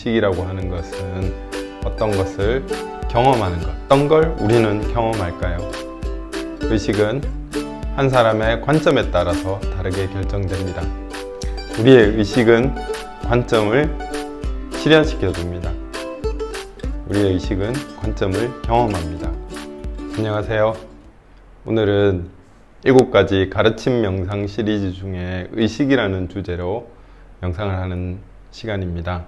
의식이라고 하는 것은 어떤 것을 경험하는 것, 어떤 걸 우리는 경험할까요? 의식은 한 사람의 관점에 따라서 다르게 결정됩니다. 우리의 의식은 관점을 실현시켜 줍니다. 우리의 의식은 관점을 경험합니다. 안녕하세요. 오늘은 7가지 가르침 명상 시리즈 중에 의식이라는 주제로 명상을 하는 시간입니다.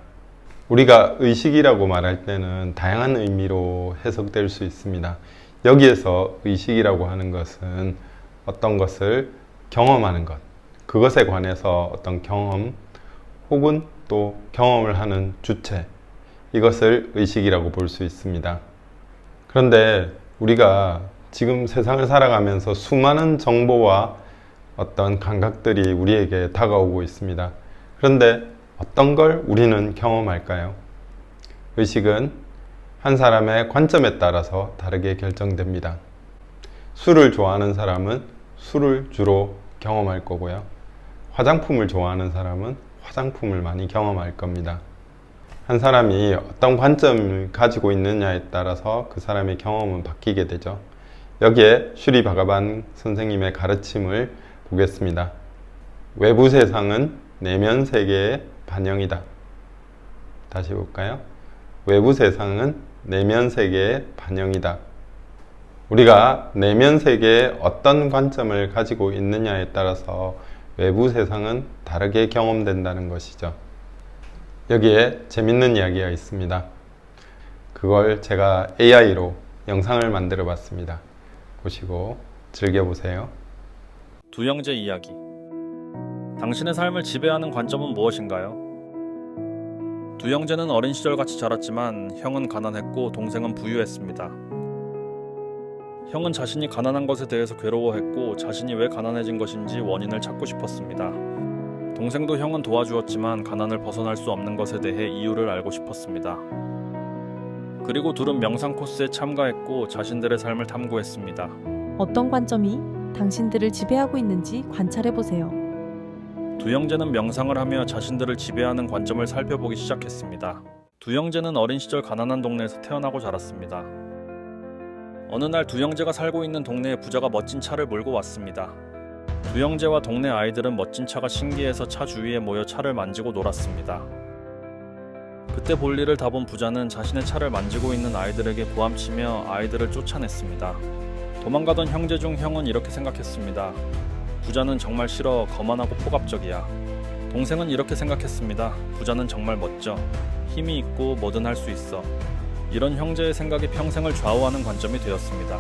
우리가 의식이라고 말할 때는 다양한 의미로 해석될 수 있습니다. 여기에서 의식이라고 하는 것은 어떤 것을 경험하는 것, 그것에 관해서 어떤 경험 혹은 또 경험을 하는 주체, 이것을 의식이라고 볼 수 있습니다. 그런데 우리가 지금 세상을 살아가면서 수많은 정보와 어떤 감각들이 우리에게 다가오고 있습니다. 그런데 어떤 걸 우리는 경험할까요? 의식은 한 사람의 관점에 따라서 다르게 결정됩니다. 술을 좋아하는 사람은 술을 주로 경험할 거고요. 화장품을 좋아하는 사람은 화장품을 많이 경험할 겁니다. 한 사람이 어떤 관점을 가지고 있느냐에 따라서 그 사람의 경험은 바뀌게 되죠. 여기에 슈리 바가반 선생님의 가르침을 보겠습니다. 외부 세상은 내면 세계의 반영이다. 다시 볼까요? 외부 세상은 내면 세계의 반영이다. 우리가 내면 세계에 어떤 관점을 가지고 있느냐에 따라서 외부 세상은 다르게 경험된다는 것이죠. 여기에 재밌는 이야기가 있습니다. 그걸 제가 AI로 영상을 만들어 봤습니다. 보시고 즐겨보세요. 두 형제 이야기. 당신의 삶을 지배하는 관점은 무엇인가요? 두 형제는 어린 시절 같이 자랐지만 형은 가난했고 동생은 부유했습니다. 형은 자신이 가난한 것에 대해서 괴로워했고 자신이 왜 가난해진 것인지 원인을 찾고 싶었습니다. 동생도 형은 도와주었지만 가난을 벗어날 수 없는 것에 대해 이유를 알고 싶었습니다. 그리고 둘은 명상 코스에 참가했고 자신들의 삶을 탐구했습니다. 어떤 관점이 당신들을 지배하고 있는지 관찰해보세요. 두 형제는 명상을 하며 자신들을 지배하는 관점을 살펴보기 시작했습니다. 두 형제는 어린 시절 가난한 동네에서 태어나고 자랐습니다. 어느 날 두 형제가 살고 있는 동네에 부자가 멋진 차를 몰고 왔습니다. 두 형제와 동네 아이들은 멋진 차가 신기해서 차 주위에 모여 차를 만지고 놀았습니다. 그때 볼일을 다 본 부자는 자신의 차를 만지고 있는 아이들에게 고함치며 아이들을 쫓아냈습니다. 도망가던 형제 중 형은 이렇게 생각했습니다. 부자는 정말 싫어, 거만하고 폭압적이야. 동생은 이렇게 생각했습니다. 부자는 정말 멋져. 힘이 있고 뭐든 할 수 있어. 이런 형제의 생각이 평생을 좌우하는 관점이 되었습니다.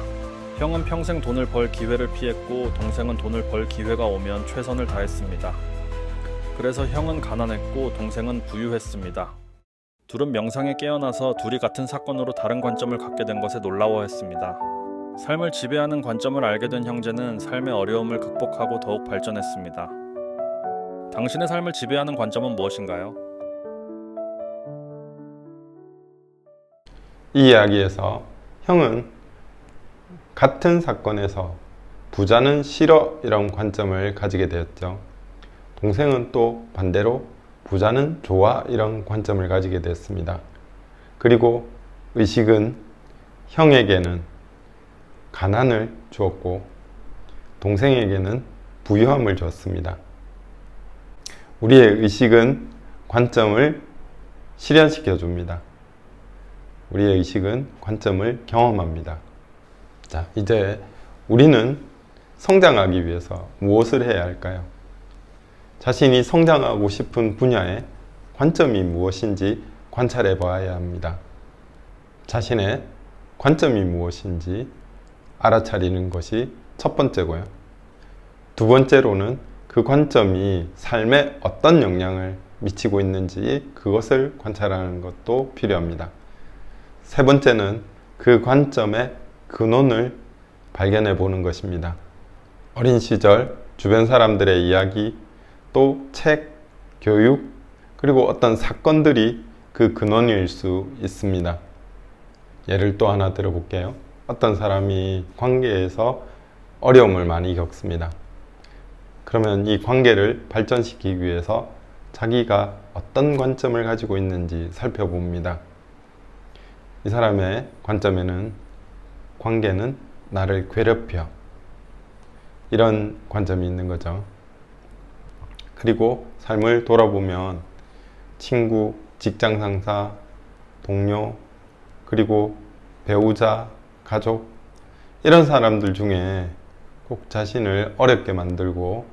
형은 평생 돈을 벌 기회를 피했고 동생은 돈을 벌 기회가 오면 최선을 다했습니다. 그래서 형은 가난했고 동생은 부유했습니다. 둘은 명상에 깨어나서 둘이 같은 사건으로 다른 관점을 갖게 된 것에 놀라워했습니다. 삶을 지배하는 관점을 알게 된 형제는 삶의 어려움을 극복하고 더욱 발전했습니다. 당신의 삶을 지배하는 관점은 무엇인가요? 이 이야기에서 형은 같은 사건에서 부자는 싫어 이런 관점을 가지게 되었죠. 동생은 또 반대로 부자는 좋아 이런 관점을 가지게 됐습니다. 그리고 의식은 형에게는 가난을 주었고 동생에게는 부유함을 줬습니다. 우리의 의식은 관점을 실현시켜 줍니다. 우리의 의식은 관점을 경험합니다. 자, 이제 우리는 성장하기 위해서 무엇을 해야 할까요? 자신이 성장하고 싶은 분야의 관점이 무엇인지 관찰해 봐야 합니다. 자신의 관점이 무엇인지 알아차리는 것이 첫 번째고요. 두 번째로는 그 관점이 삶에 어떤 영향을 미치고 있는지 그것을 관찰하는 것도 필요합니다. 세 번째는 그 관점의 근원을 발견해 보는 것입니다. 어린 시절 주변 사람들의 이야기, 또 책, 교육, 그리고 어떤 사건들이 그 근원일 수 있습니다. 예를 또 하나 들어볼게요. 어떤 사람이 관계에서 어려움을 많이 겪습니다. 그러면 이 관계를 발전시키기 위해서 자기가 어떤 관점을 가지고 있는지 살펴봅니다. 이 사람의 관점에는 관계는 나를 괴롭혀, 이런 관점이 있는 거죠. 그리고 삶을 돌아보면 친구, 직장 상사, 동료, 그리고 배우자, 가족, 이런 사람들 중에 꼭 자신을 어렵게 만들고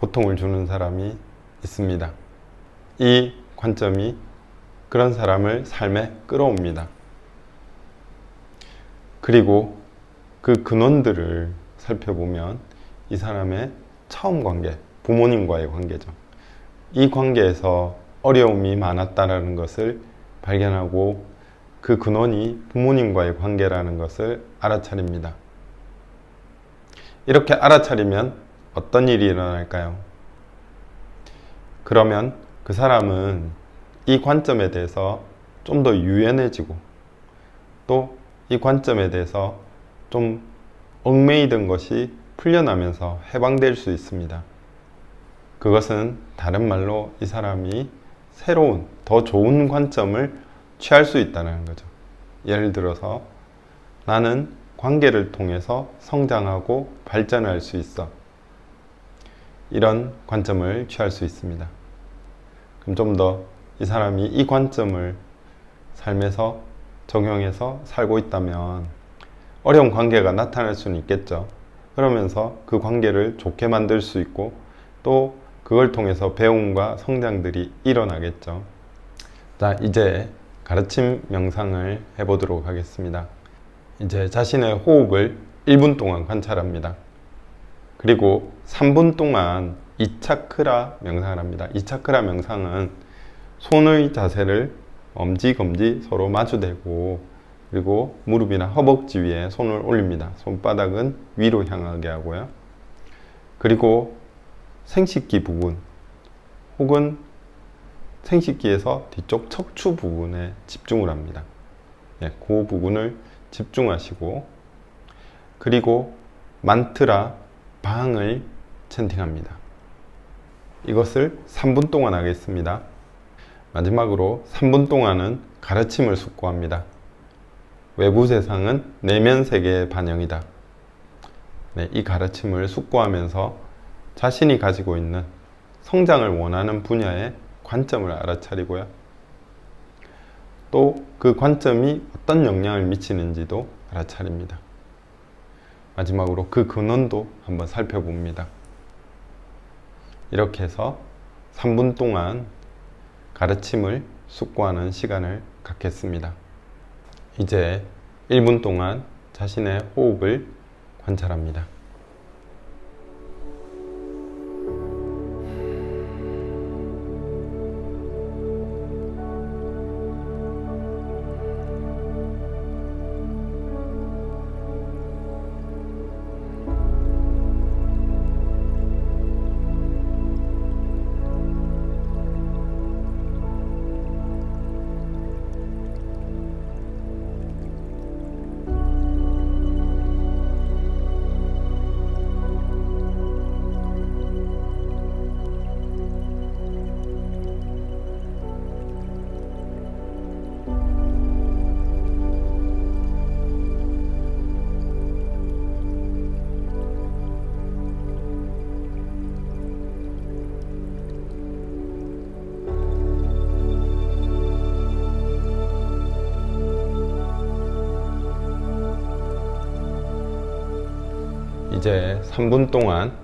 고통을 주는 사람이 있습니다. 이 관점이 그런 사람을 삶에 끌어옵니다. 그리고 그 근원들을 살펴보면 이 사람의 처음 관계, 부모님과의 관계죠. 이 관계에서 어려움이 많았다는 것을 발견하고 그 근원이 부모님과의 관계라는 것을 알아차립니다. 이렇게 알아차리면 어떤 일이 일어날까요? 그러면 그 사람은 이 관점에 대해서 좀 더 유연해지고 또 이 관점에 대해서 좀 얽매이던 것이 풀려나면서 해방될 수 있습니다. 그것은 다른 말로 이 사람이 새로운, 더 좋은 관점을 취할 수 있다는 거죠. 예를 들어서 나는 관계를 통해서 성장하고 발전할 수 있어. 이런 관점을 취할 수 있습니다. 그럼 좀 더 이 사람이 이 관점을 삶에서 적용해서 살고 있다면 어려운 관계가 나타날 수는 있겠죠. 그러면서 그 관계를 좋게 만들 수 있고 또 그걸 통해서 배움과 성장들이 일어나겠죠. 자, 이제 가르침 명상을 해보도록 하겠습니다. 이제 자신의 호흡을 1분 동안 관찰합니다. 그리고 3분 동안 이차크라 명상을 합니다. 이차크라 명상은 손의 자세를 엄지, 검지 서로 마주대고 그리고 무릎이나 허벅지 위에 손을 올립니다. 손바닥은 위로 향하게 하고요. 그리고 생식기 부분 혹은 생식기에서 뒤쪽 척추 부분에 집중을 합니다. 그 부분을 집중하시고 그리고 만트라 방을 찬팅합니다. 이것을 3분 동안 하겠습니다. 마지막으로 3분 동안은 가르침을 숙고합니다. 외부 세상은 내면 세계의 반영이다. 이 가르침을 숙고하면서 자신이 가지고 있는 성장을 원하는 분야의 관점을 알아차리고요. 또 그 관점이 어떤 영향을 미치는지도 알아차립니다. 마지막으로 그 근원도 한번 살펴봅니다. 이렇게 해서 3분 동안 가르침을 숙고하는 시간을 갖겠습니다. 이제 1분 동안 자신의 호흡을 관찰합니다. 이제 3분 동안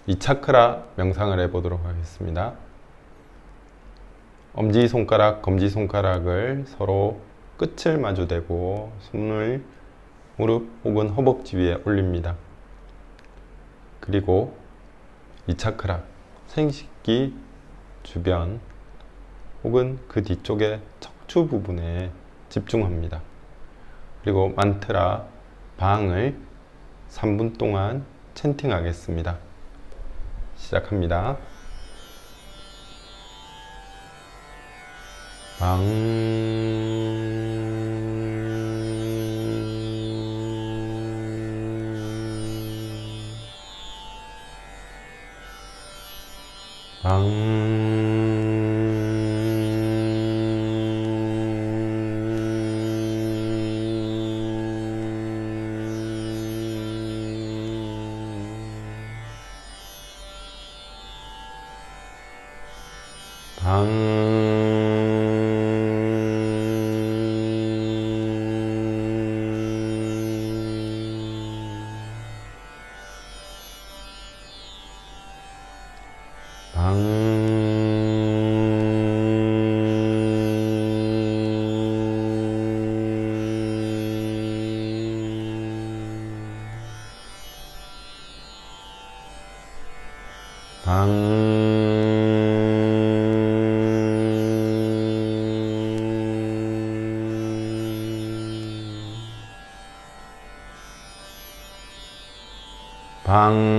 이 차크라 명상을 해보도록 하겠습니다. 엄지손가락, 검지손가락을 서로 끝을 마주대고 손을 무릎 혹은 허벅지 위에 올립니다. 그리고 이 차크라, 생식기 주변 혹은 그 뒤쪽의 척추 부분에 집중합니다. 그리고 만트라 방을 3분 동안 찬팅하겠습니다. 시작합니다. 방 방 방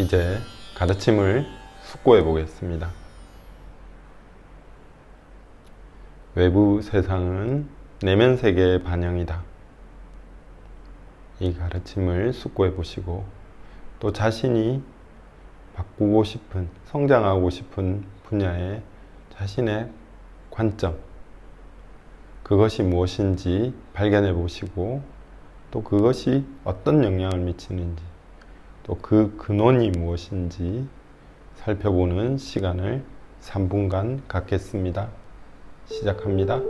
이제 가르침을 숙고해 보겠습니다. 외부 세상은 내면 세계의 반영이다. 이 가르침을 숙고해 보시고 또 자신이 바꾸고 싶은, 성장하고 싶은 분야의 자신의 관점, 그것이 무엇인지 발견해 보시고 또 그것이 어떤 영향을 미치는지 또 그 근원이 무엇인지 살펴보는 시간을 3분간 갖겠습니다. 시작합니다.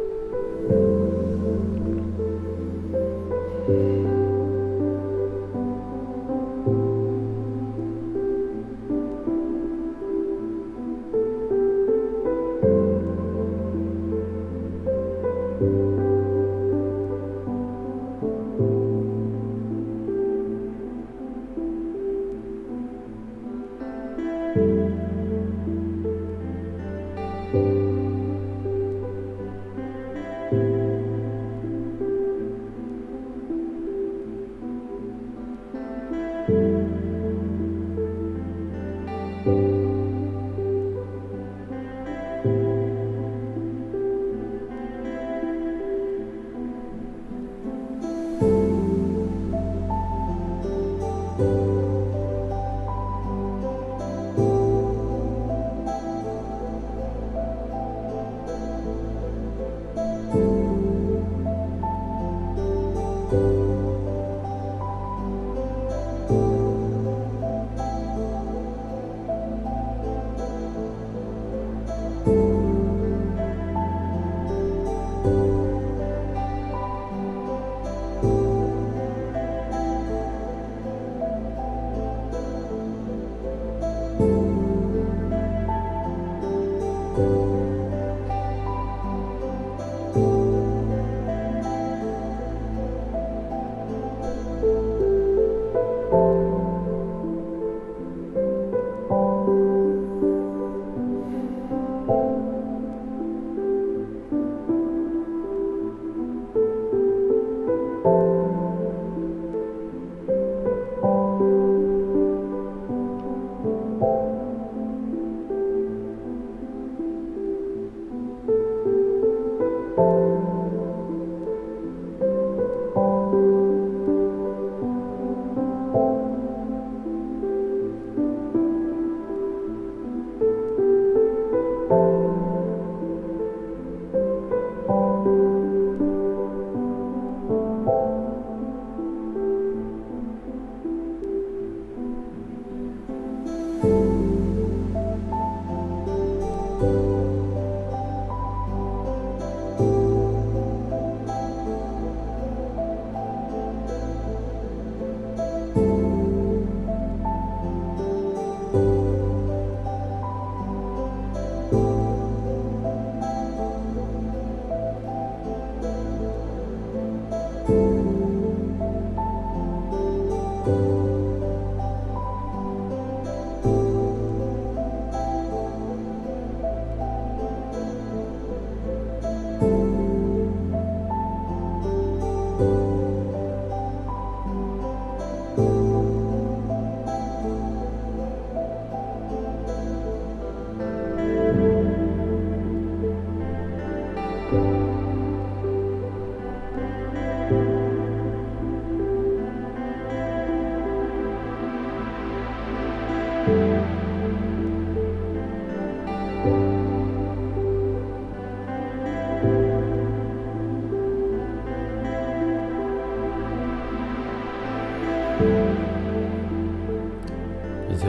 이제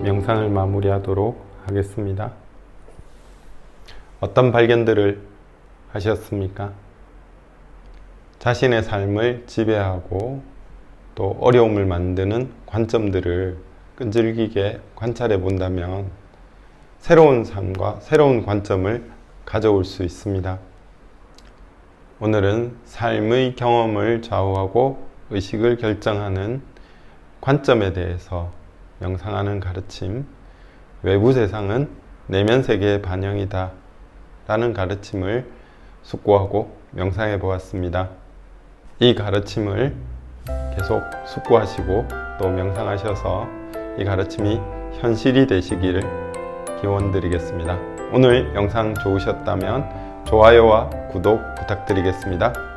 명상을 마무리하도록 하겠습니다. 어떤 발견들을 하셨습니까? 자신의 삶을 지배하고 또 어려움을 만드는 관점들을 끈질기게 관찰해 본다면 새로운 삶과 새로운 관점을 가져올 수 있습니다. 오늘은 삶의 경험을 좌우하고 의식을 결정하는 관점에 대해서 명상하는 가르침, 외부 세상은 내면 세계의 반영이다 라는 가르침을 숙고하고 명상해 보았습니다. 이 가르침을 계속 숙고하시고 또 명상하셔서 이 가르침이 현실이 되시기를 기원드리겠습니다. 오늘 영상 좋으셨다면 좋아요와 구독 부탁드리겠습니다.